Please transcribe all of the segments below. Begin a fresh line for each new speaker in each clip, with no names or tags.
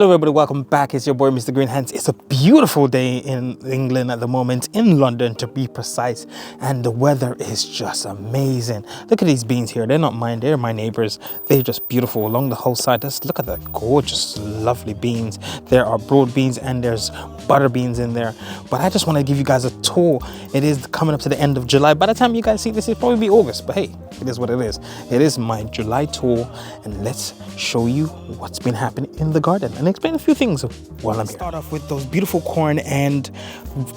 Hello everybody, welcome back. It's your boy Mr. Green Hands. It's a beautiful day in England at the moment, in London to be precise, and the weather is just amazing. Look at these beans here. They're not mine, they're my neighbors. They're just beautiful along the whole side. Just look at the gorgeous, lovely beans. There are broad beans and there's butter beans in there. But I just want to give you guys a tour. It is coming up to the end of July. By the time you guys see this, it'll probably be August, but hey, it is what it is. It is my July tour, and let's show you what's been happening in the garden and explain a few things while I'm here. Start off with those beautiful corn and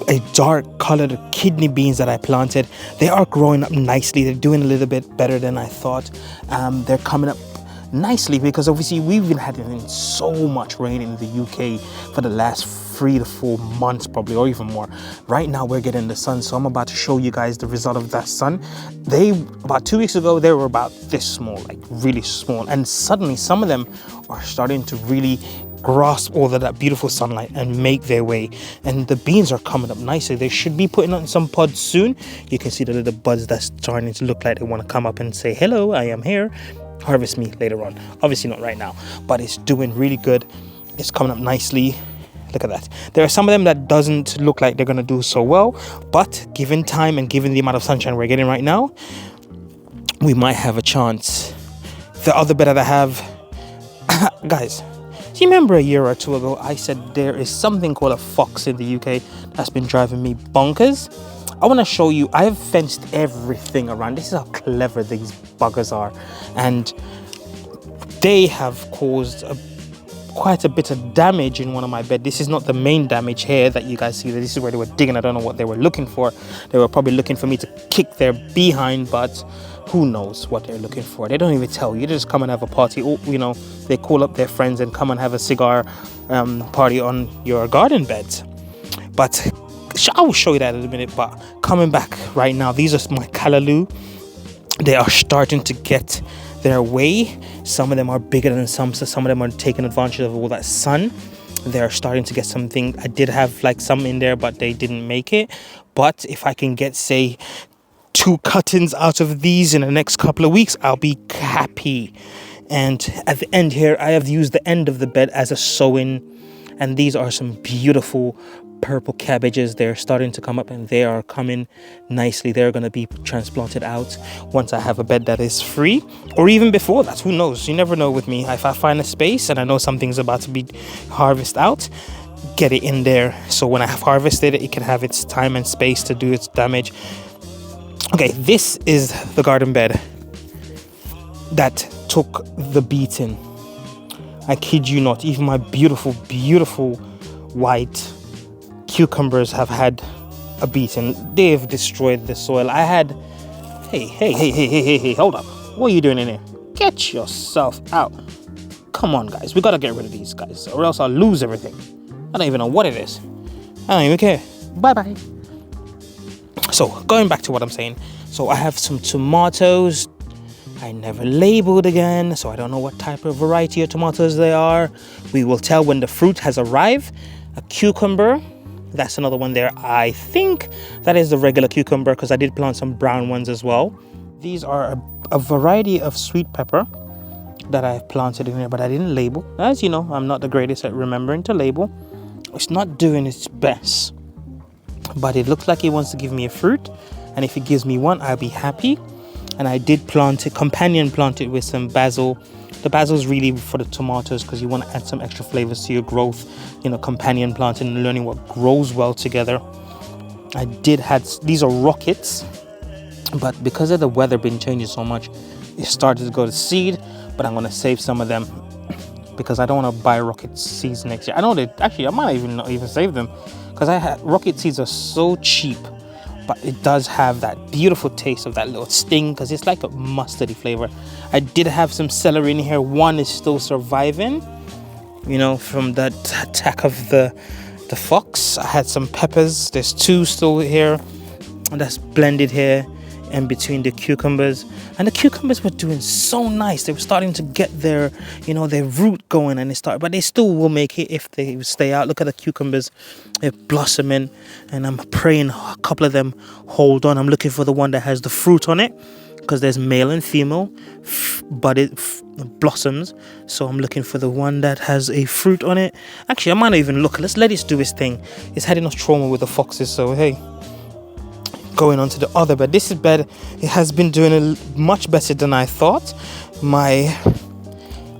a dark colored kidney beans that I planted. They are growing up nicely. They're doing a little bit better than I thought. They're coming up nicely because obviously we've been having so much rain in the UK for the last 3 to 4 months probably, or even more. Right now we're getting the sun, so I'm about to show you guys the result of that sun. About 2 weeks ago, they were about this small, like really small, and suddenly some of them are starting to really grasp all of that beautiful sunlight and make their way, and the beans are coming up nicely. They should be putting on some pods soon. You can see the little buds that's starting to look like they want to come up and say hello, I am here, harvest me later on. Obviously not right now, but it's doing really good. It's coming up nicely. Look at that. There are some of them that doesn't look like they're going to do so well, but given time and given the amount of sunshine we're getting right now, we might have a chance. The other bit that I have, guys, do you remember a year or two ago I said there is something called a fox in the UK that's been driving me bonkers? I want to show you. I have fenced everything around. This is how clever these buggers are, and they have caused quite a bit of damage in one of my beds. This is not the main damage here that you guys see. This is where they were digging. I don't know what they were looking for. They were probably looking for me to kick their behind, but who knows what they're looking for. They don't even tell you. They just come and have a party, or, you know, they call up their friends and come and have a cigar party on your garden beds. But I will show you that in a minute. But coming back right now, these are my callaloo. They are starting to get their way. Some of them are bigger than some, so some of them are taking advantage of all that sun. They're starting to get something. I did have like some in there, but they didn't make it. But if I can get, say, 2 cuttings out of these in the next couple of weeks, I'll be happy. And at the end here, I have used the end of the bed as a sowing, and these are some beautiful purple cabbages. They're starting to come up and they are coming nicely. They're going to be transplanted out once I have a bed that is free, or even before that. Who knows? You never know with me. If I find a space and I know something's about to be harvested out, get it in there, so when I have harvested it, it can have its time and space to do its damage. Okay, this is the garden bed that took the beating. I kid you not. Even my beautiful white cucumbers have had a beating. They've destroyed the soil. I had... Hey, hold up. What are you doing in here? Get yourself out. Come on, guys. We gotta get rid of these guys, or else I'll lose everything. I don't even know what it is. I don't even care. Bye-bye. So, going back to what I'm saying. So, I have some tomatoes. I never labeled again, so I don't know what type of variety of tomatoes they are. We will tell when the fruit has arrived. A cucumber. That's another one there. I think that is the regular cucumber, because I did plant some brown ones as well. These are a variety of sweet pepper that I've planted in here, but I didn't label. As you know, I'm not the greatest at remembering to label. It's not doing its best, but it looks like it wants to give me a fruit, and if it gives me one, I'll be happy. And I did companion plant it with some basil. The basil is really for the tomatoes, because you want to add some extra flavors to your growth, you know, companion planting and learning what grows well together. I did had, these are rockets, but because of the weather been changing so much, it started to go to seed, but I'm going to save some of them because I don't want to buy rocket seeds next year. I know that actually I might not even save them, because rocket seeds are so cheap. But it does have that beautiful taste of that little sting, because it's like a mustardy flavor. I did have some celery in here. One is still surviving, you know, from that attack of the fox. I had some peppers. There's 2 still here, and that's blended here in between the cucumbers. And the cucumbers were doing so nice. They were starting to get their, you know, their root going, and but they still will make it if they stay out. Look at the cucumbers. They're blossoming, and I'm praying a couple of them hold on. I'm looking for the one that has the fruit on it, because there's male and female budded blossoms, so I'm looking for the one that has a fruit on it. Actually, I might not even look. Let's let it do its thing. It's had enough trauma with the foxes, so hey, going on to the other bed. This is bed, it has been doing much better than I thought. My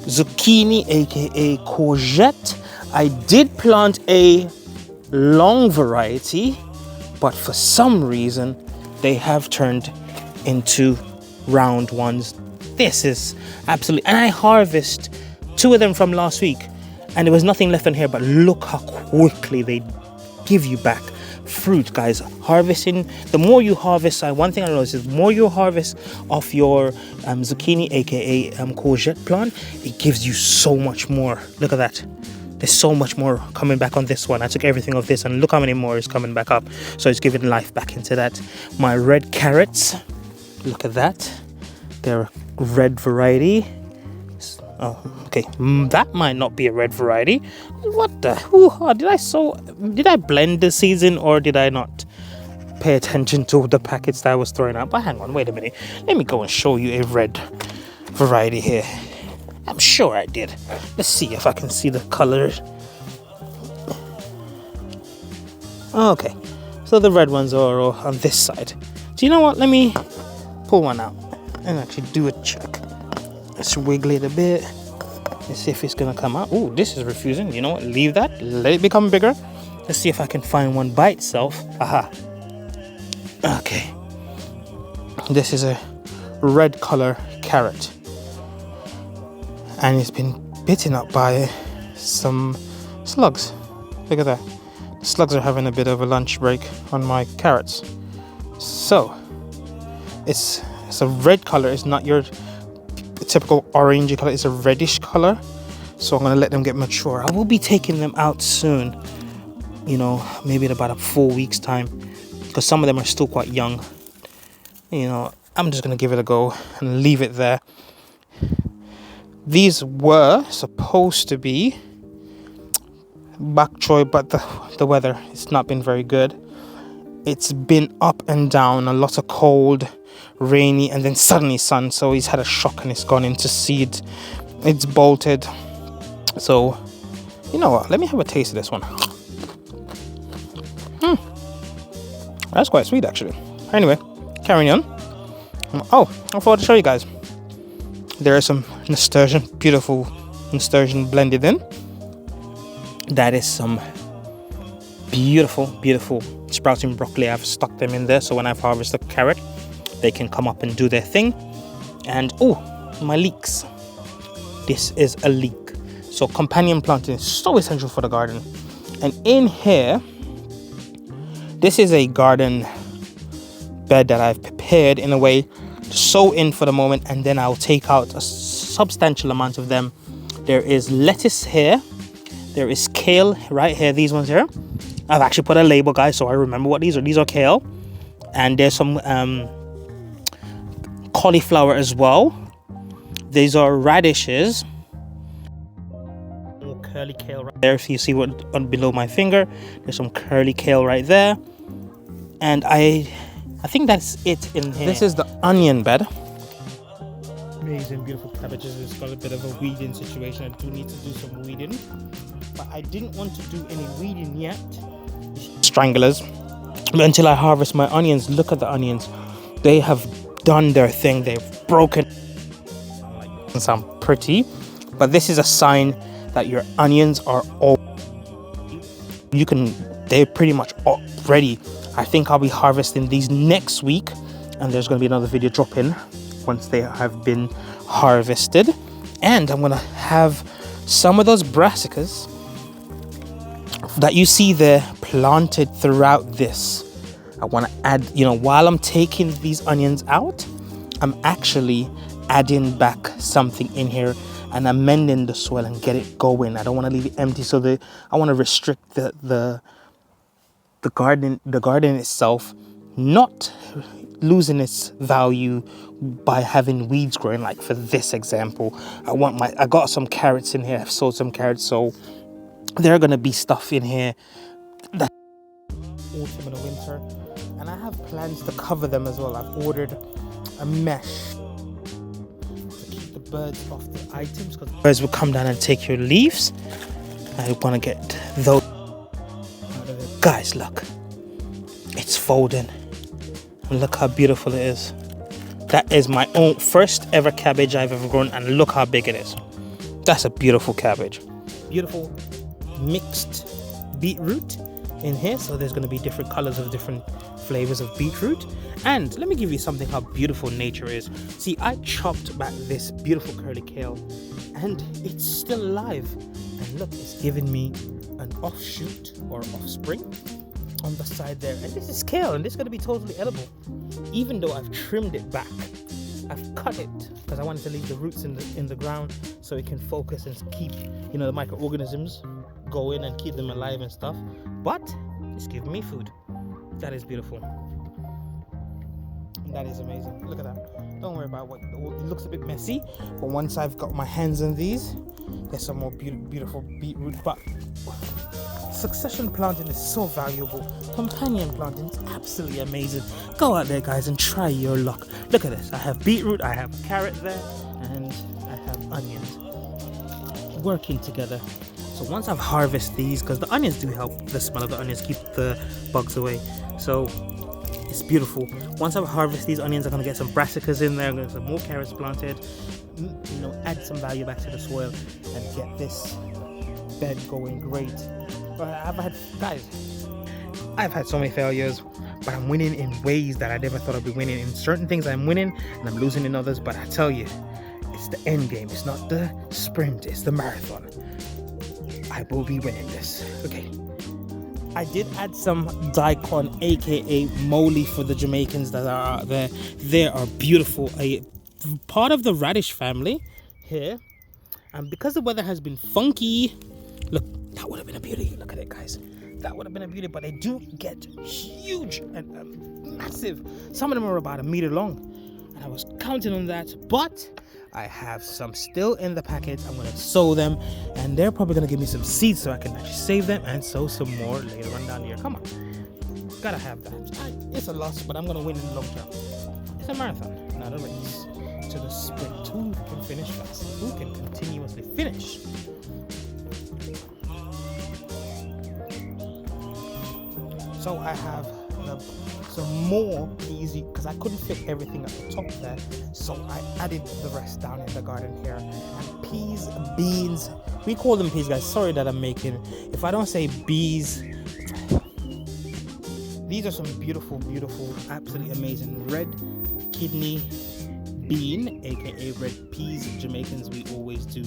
zucchini, aka courgette, I did plant a long variety, but for some reason they have turned into round ones. This is absolutely, and I harvest 2 of them from last week and there was nothing left in here, but look how quickly they give you back fruit, guys. Harvesting, the more you harvest, one thing I noticed is the more you harvest off your zucchini, aka courgette plant, it gives you so much more. Look at that. There's so much more coming back on this one. I took everything off this and look how many more is coming back up. So it's giving life back into that. My red carrots, look at that. They're a red variety. Oh, okay, that might not be a red variety. What the? Did I blend the seeds in, or did I not pay attention to the packets that I was throwing out? But hang on, wait a minute. Let me go and show you a red variety here. I'm sure I did. Let's see if I can see the color. Okay, so the red ones are all on this side. Do you know what? Let me pull one out and actually do a check. Let's wiggle it a bit. Let's see if it's gonna come out. Oh, this is refusing. You know what? Leave that. Let it become bigger. Let's see if I can find one by itself. Aha. Okay. This is a red color carrot. And it's been bitten up by some slugs. Look at that. The slugs are having a bit of a lunch break on my carrots. So, it's a red color. It's not your typical orangey color. It's a reddish color. So I'm going to let them get mature. I will be taking them out soon. You know, maybe in about 4 weeks time. Because some of them are still quite young. You know, I'm just going to give it a go and leave it there. These were supposed to be bok choy, but the weather, it's not been very good. It's been up and down, a lot of cold, rainy, and then suddenly sun. So he's had a shock and it's gone into seed. It's bolted. So, you know what? Let me have a taste of this one. That's quite sweet, actually. Anyway, carrying on. Oh, I forgot to show you guys. There is some nasturtium, beautiful nasturtium blended in. That is some beautiful, beautiful sprouting broccoli. I've stuck them in there, so when I've harvested the carrot, they can come up and do their thing. And oh, my leeks. This is a leek. So companion planting is so essential for the garden. And in here, this is a garden bed that I've prepared in a way to sow in for the moment, and then I'll take out a substantial amount of them. There is lettuce here. There is kale right here, these ones here. I've actually put a label, guys, so I remember what these are. These are kale. And there's some cauliflower as well. These are radishes. Little curly kale right there. If you see what below my finger, there's some curly kale right there. And I think that's it in here. This is the onion bed. Amazing, beautiful cabbages. It's got a bit of a weeding situation. I do need to do some weeding, but I didn't want to do any weeding yet. Stranglers. But until I harvest my onions, look at the onions. They have done their thing. They've broken. Doesn't sound pretty, but this is a sign that your onions are all. They're pretty much all ready. I think I'll be harvesting these next week, and there's going to be another video dropping once they have been harvested. And I'm going to have some of those brassicas that you see there planted throughout this. I want to add, you know, while I'm taking these onions out, I'm actually adding back something in here and amending the soil and get it going. I don't want to leave it empty, so I want to restrict the garden itself, not losing its value by having weeds growing. Like for this example, I got some carrots in here. I've sowed some carrots, so there are going to be stuff in here that autumn and winter, and I have plans to cover them as well. I've ordered a mesh to keep the birds off the items because birds will come down and take your leaves. I want to get those out of it. Guys, look, it's folding. Look how beautiful it is. That is my own first ever cabbage I've ever grown, and look how big it is. That's a beautiful cabbage. Beautiful mixed beetroot in here, so there's going to be different colors of different flavors of beetroot. And let me give you something how beautiful nature is. See, I chopped back this beautiful curly kale and it's still alive, and look, it's giving me an offshoot or offspring on the side there, and this is kale, and this is going to be totally edible. Even though I've trimmed it back, I've cut it because I wanted to leave the roots in the ground so it can focus and keep, you know, the microorganisms going and keep them alive and stuff. But it's giving me food. That is beautiful. That is amazing. Look at that. Don't worry about what it looks a bit messy, but once I've got my hands on these, there's some more beautiful beetroot. But succession planting is so valuable. Companion planting is absolutely amazing. Go out there, guys, and try your luck. Look at this. I have beetroot, I have a carrot there, and I have onions working together. So once I've harvested these, because the onions do help, the smell of the onions keep the bugs away. So it's beautiful. Once I've harvested these onions, I'm going to get some brassicas in there. I'm going to get some more carrots planted. You know, add some value back to the soil and get this bed going great. I've had so many failures, but I'm winning in ways that I never thought I'd be winning. In certain things I'm winning and I'm losing in others, but I tell you, it's the end game. It's not the sprint, it's the marathon. I will be winning this. Okay. I did add some daikon, aka Moly, for the Jamaicans that are out there. They are beautiful. A part of the radish family here. And because the weather has been funky, look, that would have been a beauty. Look at it, guys. That would have been a beauty, but they do get huge and massive. Some of them are about 1 meter long, and I was counting on that, but I have some still in the packet. I'm going to sow them, and they're probably going to give me some seeds so I can actually save them and sow some more later on down here. Come on. Gotta have that. It's a loss, but I'm going to win in the long term. It's a marathon, not a race. To the sprint. Who can finish fast? Who can continuously finish? So I have some more peas because I couldn't fit everything at the top there, so I added the rest down in the garden here. And peas, beans, we call them peas, guys. Sorry that I'm making, if I don't say bees. These are some beautiful, absolutely amazing red kidney bean, aka red peas. Jamaicans, we always do,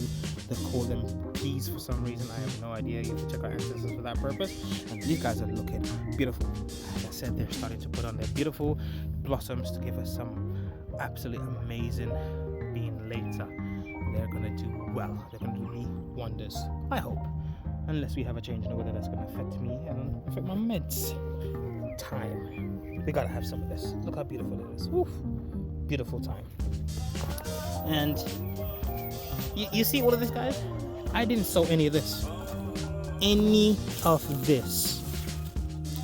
they call them peas for some reason. I have no idea. You have to check our ancestors for that purpose. And these guys are looking beautiful. As I said, they're starting to put on their beautiful blossoms to give us some absolutely amazing bean later. They're gonna do well. They're gonna do me wonders, I hope, unless we have a change in the weather that's gonna affect me and affect my meds. Time, we gotta have some of this. Look how beautiful it is. Oof. Beautiful time. And you see all of this, guys? I didn't sow any of this. Any of this.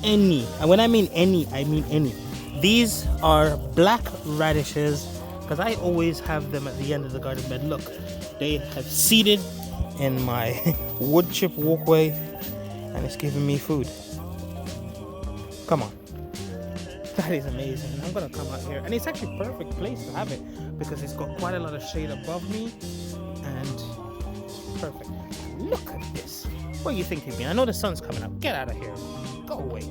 Any. And when I mean any, I mean any. These are black radishes, because I always have them at the end of the garden bed. Look, they have seeded in my wood chip walkway, and it's giving me food. Come on. That is amazing. And I'm gonna come out here, and it's actually a perfect place to have it because it's got quite a lot of shade above me, and it's perfect. Look at this. What do you think of me? I know the sun's coming up. Get out of here. Go away.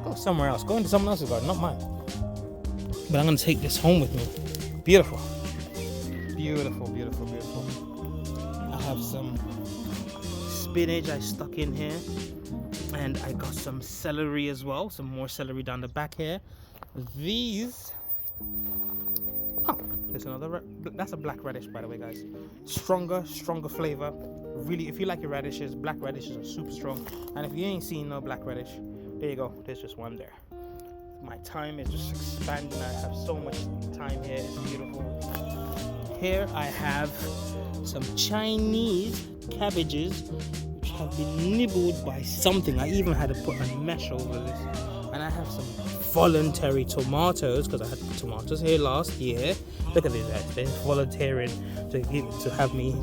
Go somewhere else. Go into someone else's garden, not mine. But I'm gonna take this home with me. Beautiful. Beautiful, beautiful, beautiful. I have some spinach I stuck in here. And I got some celery as well, some more celery down the back here. These, oh, there's another, that's a black radish, by the way, guys. Stronger flavor. Really, if you like your radishes, black radishes are super strong. And if you ain't seen no black radish, there you go, there's just one there. My thyme is just expanding. I have so much thyme here, it's beautiful. Here I have some Chinese cabbages, which have been nibbled by something. I even had to put a mesh over this. And I have some voluntary tomatoes because I had tomatoes here last year. Look at these guys. They're volunteering to have me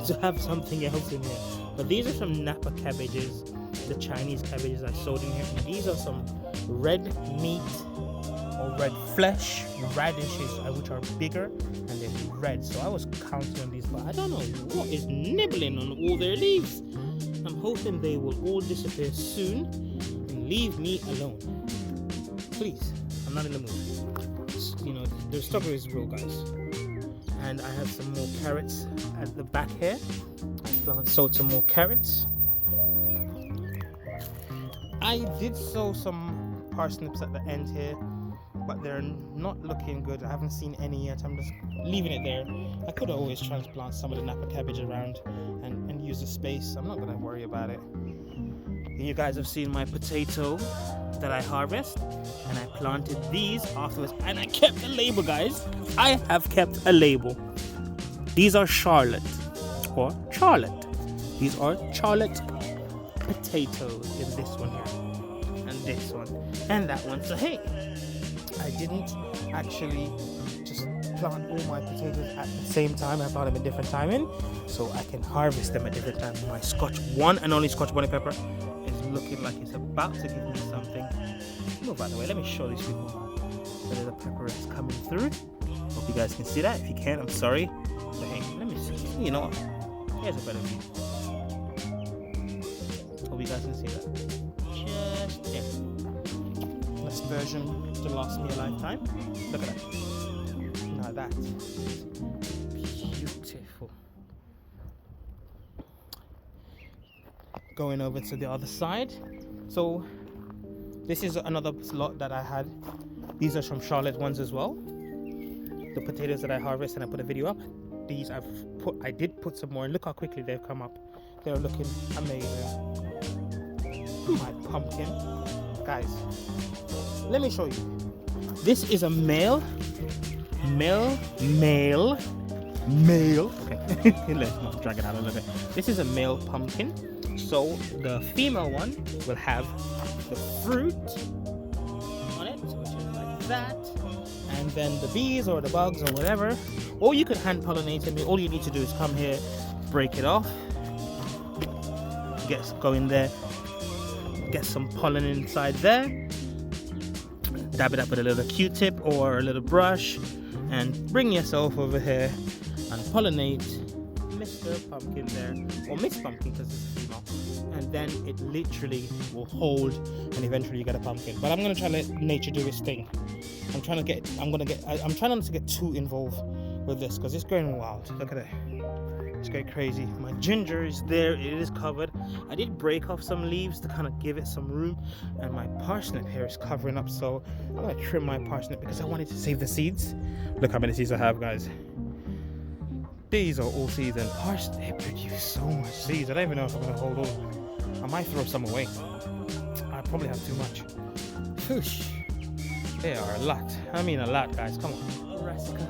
to have something else in here. But these are some Napa cabbages, the Chinese cabbages I sowed in here. And these are some red meat or red flesh radishes, which are bigger and they're red. So I was counting on these, but I don't know what is nibbling on all their leaves. I'm hoping they will all disappear soon and leave me alone. Please, I'm not in the mood. You know, the struggle is real, guys. And I have some more carrots at the back here. I sowed some more carrots. I did sow some parsnips at the end here, but they're not looking good. I haven't seen any yet. I'm just leaving it there. I could always transplant some of the Napa cabbage around and use the space. I'm not going to worry about it. You guys have seen my potato that I harvest, and I planted these afterwards, and I kept a label, guys. I have kept a label. These are Charlotte or Charlotte. These are Charlotte potatoes in this one here, and this one, and that one. So hey, I didn't actually just plant all my potatoes at the same time. I planted them in different timing, so I can harvest them at different times. My Scotch one and only Scotch bonnet pepper is looking like it's about to give me something. Oh, by the way, let me show these people that the pepper is coming through. Hope you guys can see that. If you can't, I'm sorry. But hey, let me see. You know what? Here's a better view. Hope you guys can see that. Just there. This version to last me a lifetime. Look at that. Now that is beautiful. Going over to the other side. So this is another lot that I had. These are from Charlotte ones as well. The potatoes that I harvest and I put a video up. These I did put some more, and look how quickly they've come up. They're looking amazing. My pumpkin, guys. Let me show you. This is a male. Okay, let's not drag it out a little bit. This is a male pumpkin. So the female one will have the fruit on it, which is like that, and then the bees or the bugs or whatever, or you could hand pollinate it. All you need to do is come here, break it off, go in there, get some pollen inside there, dab it up with a little Q-tip or a little brush, and bring yourself over here and pollinate Mr. Pumpkin there, or Miss Pumpkin because it's a female, and then it literally will hold, and eventually you get a pumpkin. But I'm gonna try to let nature do its thing. I'm trying not to get too involved with this because it's going wild. Look at it. It's going crazy. My ginger is there. It is covered. I did break off some leaves to kind of give it some room, and my parsnip here is covering up, so I'm gonna trim my parsnip because I wanted to save the seeds. Look how many seeds I have, guys. These are all seeds, and parsnip produce so much seeds. I don't even know if I'm gonna hold all. I might throw some away. I probably have too much. Whoosh. They are a lot. I mean a lot, guys. Come on. Brassica,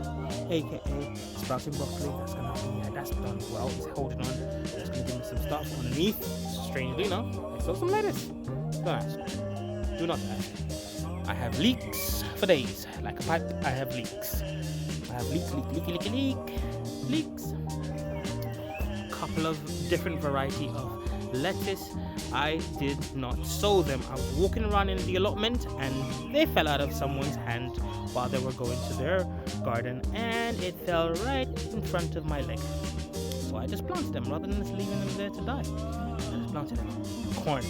aka sprouting broccoli. That's gonna be, that's done well. It's holding on. It's gonna give me some stuff underneath. Strangely enough, I saw some lettuce. Don't ask. Do not ask. I have leeks for days. Like a pipe, I have leeks. I have leeks. Couple of different variety of lettuce. I did not sow them. I was walking around in the allotment and they fell out of someone's hand while they were going to their garden, and it fell right in front of my leg. So I just planted them rather than just leaving them there to die. I just planted them. Corn.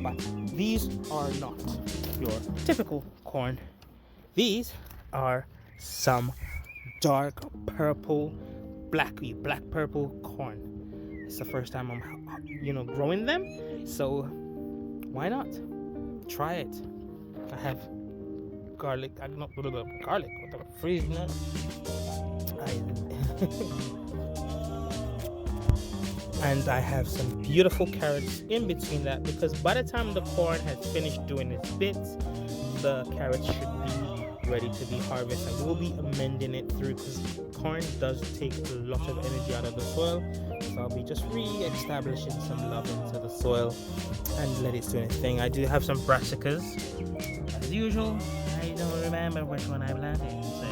But these are not your typical corn. These are some dark purple, black purple corn. It's the first time I'm, growing them, so why not? Try it. I have garlic. I'm not garlic. What the freezing that? And I have some beautiful carrots in between that, because by the time the corn has finished doing its bits, the carrots should be ready to be harvested. I will be amending it through because corn does take a lot of energy out of the soil, so I'll be just re-establishing some love into the soil and let it do its thing. I do have some brassicas as usual. I don't remember which one I planted, so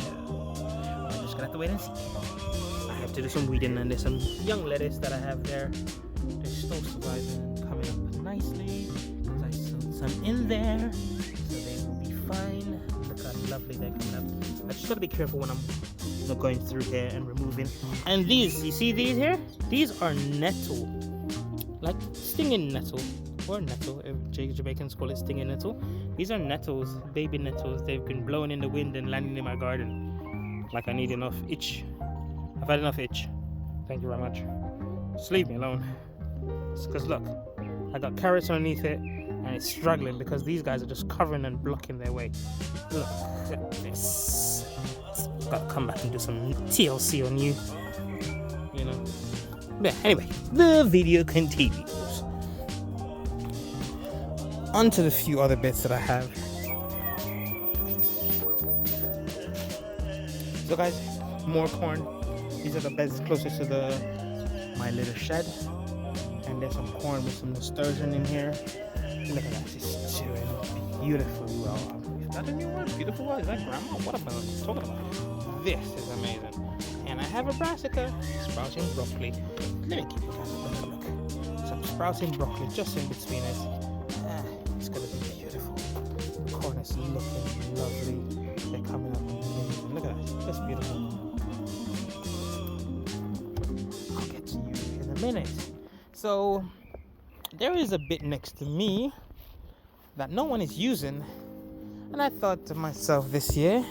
I'm just gonna have to wait and see. I have to do some weeding, and there's some young lettuce that I have there. They're still surviving, coming up nicely because I sowed some in there, so they will be fine. Look how lovely they're coming up. I just gotta be careful when I'm going through here and removing. And these, you see these here? These are nettle, like stinging nettle, or nettle, if Jamaicans call it stinging nettle. These are nettles, baby nettles. They've been blowing in the wind and landing in my garden. Like I need enough itch. I've had enough itch. Thank you very much. Just leave me alone. Because look, I got carrots underneath it and it's struggling because these guys are just covering and blocking their way. Look at this. Gotta come back and do some TLC on you. You know. But anyway, the video continues. On to the few other bits that I have. So guys, more corn. These are the beds closest to my little shed. And there's some corn with some nasturtium in here. Look at that, it's doing beautifully well. Is that a new word? Beautiful well? Is that grandma? What about talking about? This is amazing. And I have a brassica sprouting broccoli. Let me give you guys a look. Some sprouting broccoli just in between it. It's gonna be beautiful. The corn is looking lovely. They're coming up amazing. Look at that, just beautiful. I'll get to you in a minute. So there is a bit next to me that no one is using, and I thought to myself this year,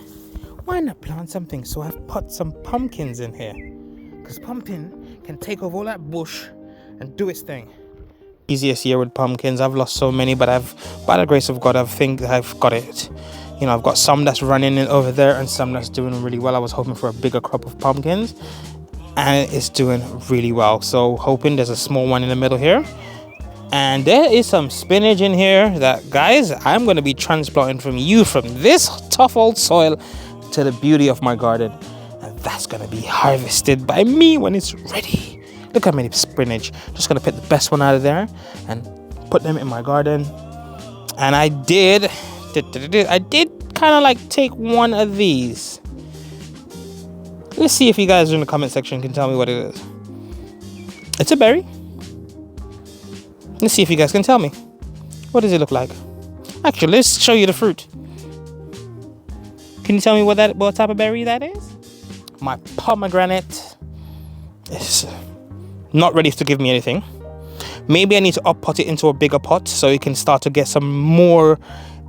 why not plant something? So I've put some pumpkins in here, because pumpkin can take over all that bush and do its thing. Easiest year with pumpkins. I've lost so many, but by the grace of God, I think I've got it. You know, I've got some that's running in over there and some that's doing really well. I was hoping for a bigger crop of pumpkins, and it's doing really well. So hoping there's a small one in the middle here. And there is some spinach in here that, guys, I'm going to be transplanting from this tough old soil to the beauty of my garden. And that's going to be harvested by me when it's ready. Look how many spinach. Just going to pick the best one out of there and put them in my garden. And I did kind of like take one of these. Let's see if you guys in the comment section can tell me what it is. It's a berry. Let's see if you guys can tell me. What does it look like? Actually, let's show you the fruit. Can you tell me what type of berry that is? My pomegranate is not ready to give me anything. Maybe I need to up-pot it into a bigger pot so it can start to get some more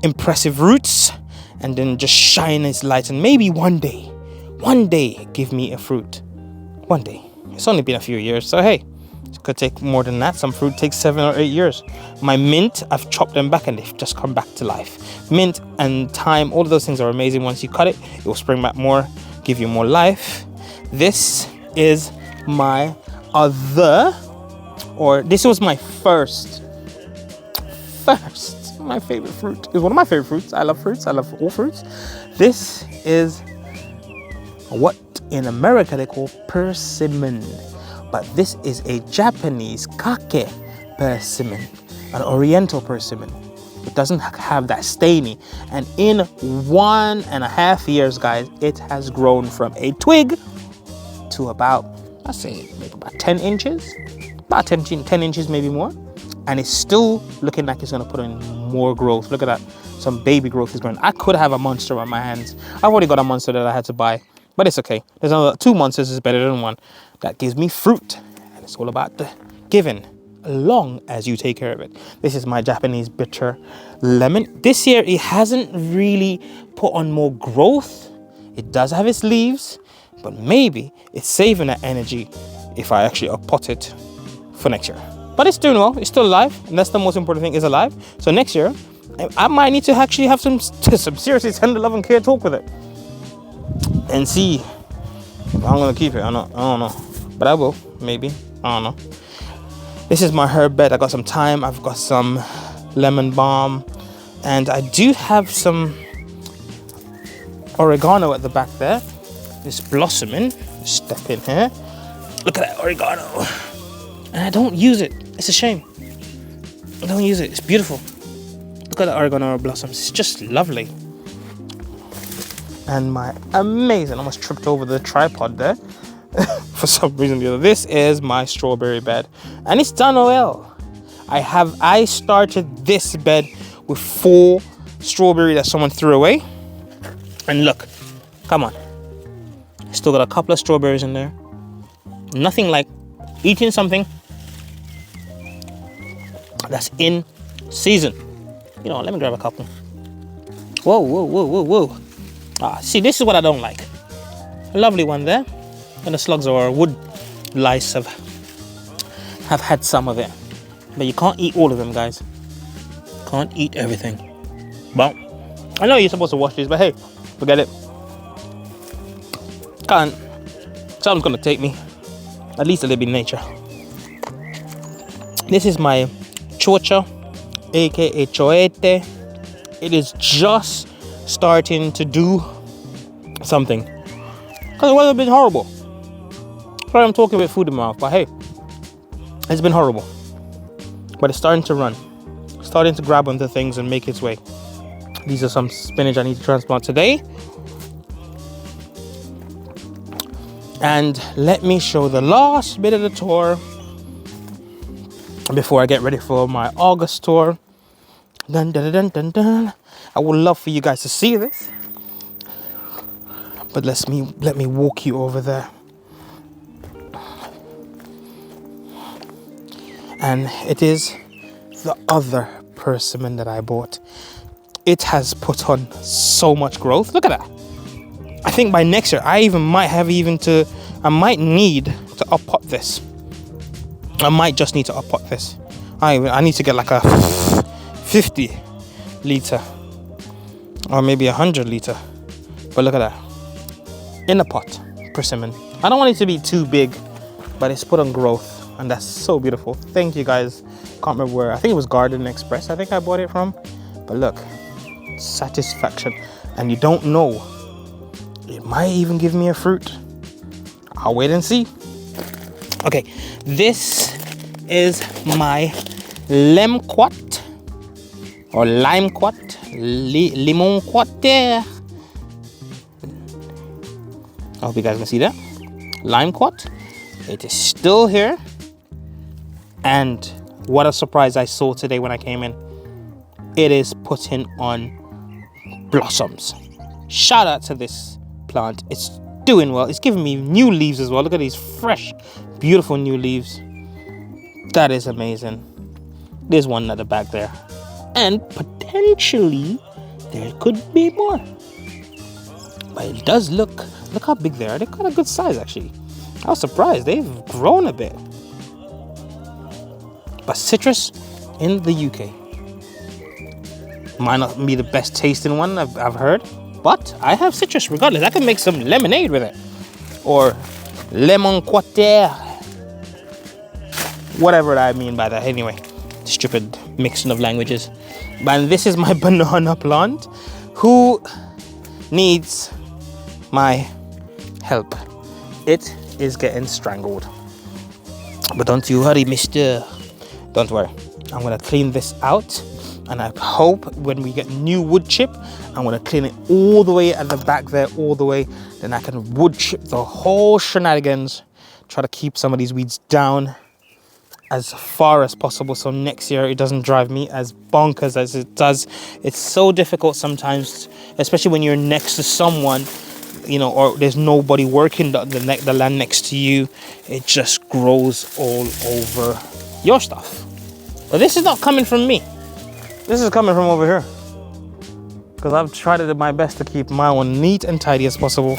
impressive roots and then just shine its light, and maybe one day give me a fruit. One day. It's only been a few years, so hey, it could take more than that. Some fruit takes 7 or 8 years. My mint, I've chopped them back and they've just come back to life. Mint and thyme, all of those things are amazing. Once you cut it, it will spring back more, give you more life. This is my this was my first, my favorite fruit. It's one of my favorite fruits. I love fruits. I love all fruits. This is what in America they call persimmon, but this is a Japanese kake persimmon, an oriental persimmon. It doesn't have that stainy, and in 1.5 years, guys, it has grown from a twig to about, let's say, maybe about 10 inches, about 10 inches, maybe more, and it's still looking like it's going to put in more growth. Look at that, some baby growth is growing. I could have a monster on my hands. I've already got a monster that I had to buy, but it's okay. There's another 2 monsters is better than one. That gives me fruit, and it's all about the giving, as long as you take care of it. This is my Japanese bitter lemon. This year it hasn't really put on more growth. It does have its leaves, but maybe it's saving that energy if I actually up-pot it for next year. But it's doing well. It's still alive, and that's the most important thing, is alive. So next year I might need to actually have some seriously tender love and care talk with it and see if I'm gonna keep it or not. I don't know, but I will, maybe. I don't know. This is my herb bed. I got some thyme, I've got some lemon balm, and I do have some oregano at the back there. It's blossoming. Step in here. Look at that oregano. And I don't use it. It's a shame. I don't use it. It's beautiful. Look at the oregano blossoms. It's just lovely. And my amazing, almost tripped over the tripod there. For some reason or the other. This is my strawberry bed. And it's done well. I started this bed with 4 strawberry that someone threw away. And look, come on. Still got a couple of strawberries in there. Nothing like eating something that's in season. You know, let me grab a couple. Whoa, whoa, whoa, whoa, whoa. Ah, see, this is what I don't like. A lovely one there. And the slugs or wood lice have had some of it. But you can't eat all of them, guys. Can't eat everything. Well, I know you're supposed to wash these, but hey, forget it. Can't. Something's gonna take me. At least a little bit in nature. This is my chocha, aka choete. It is just starting to do something. Because the weather's been horrible. Sorry I'm talking about food in my mouth, but hey, it's been horrible. But it's starting to run. Starting to grab onto things and make its way. These are some spinach I need to transplant today. And let me show the last bit of the tour before I get ready for my August tour. Dun, dun, dun, dun, dun. I would love for you guys to see this. But let me walk you over there. And it is the other persimmon that I bought. It has put on so much growth. Look at that. I think by next year, I might need to up-pot this. I might just need to up-pot this. I need to get like a 50 litre or maybe 100 litre. But look at that. In a pot, persimmon. I don't want it to be too big, but it's put on growth. And that's so beautiful. Thank you guys. Can't remember where. I think it was Garden Express. I think I bought it from. But look, satisfaction. And you don't know. It might even give me a fruit. I'll wait and see. Okay, this is my lemquat or limequat, limonquat. I hope you guys can see that. Limequat. It is still here. And what a surprise I saw today when I came in. It is putting on blossoms. Shout out to this plant. It's doing well. It's giving me new leaves as well. Look at these fresh, beautiful new leaves. That is amazing. There's one at the back there. And potentially there could be more. But it does look how big they are. They're kind of good size actually. I was surprised. They've grown a bit. But citrus in the UK might not be the best tasting one I've heard, but I have citrus regardless. I can make some lemonade with it, or lemon quarter, whatever I mean by that. Anyway, stupid mixing of languages. And this is my banana plant, who needs my help. It is getting strangled. But don't you worry, mister. Don't worry. I'm going to clean this out. And I hope when we get new wood chip, I'm going to clean it all the way at the back there, all the way. Then I can wood chip the whole shenanigans. Try to keep some of these weeds down as far as possible, so next year it doesn't drive me as bonkers as it does. It's so difficult sometimes, especially when you're next to someone, you know, or there's nobody working the land next to you. It just grows all over your stuff. But this is not coming from me. This is coming from over here. Because I've tried my best to keep my one neat and tidy as possible.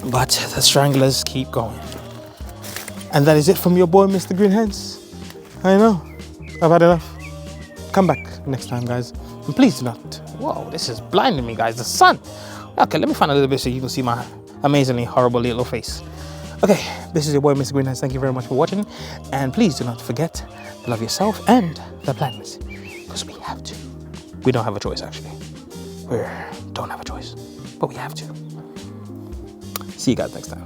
But the stranglers keep going. And that is it from your boy, Mr. Green Hands. I know. I've had enough. Come back next time, guys. And please do not. Whoa, this is blinding me, guys. The sun. Okay, let me find a little bit so you can see my amazingly horrible little face. Okay, this is your boy, Mr. Green Hands. Thank you very much for watching. And please do not forget to love yourself and the planet. Because we have to. We don't have a choice, actually. We don't have a choice. But we have to. See you guys next time.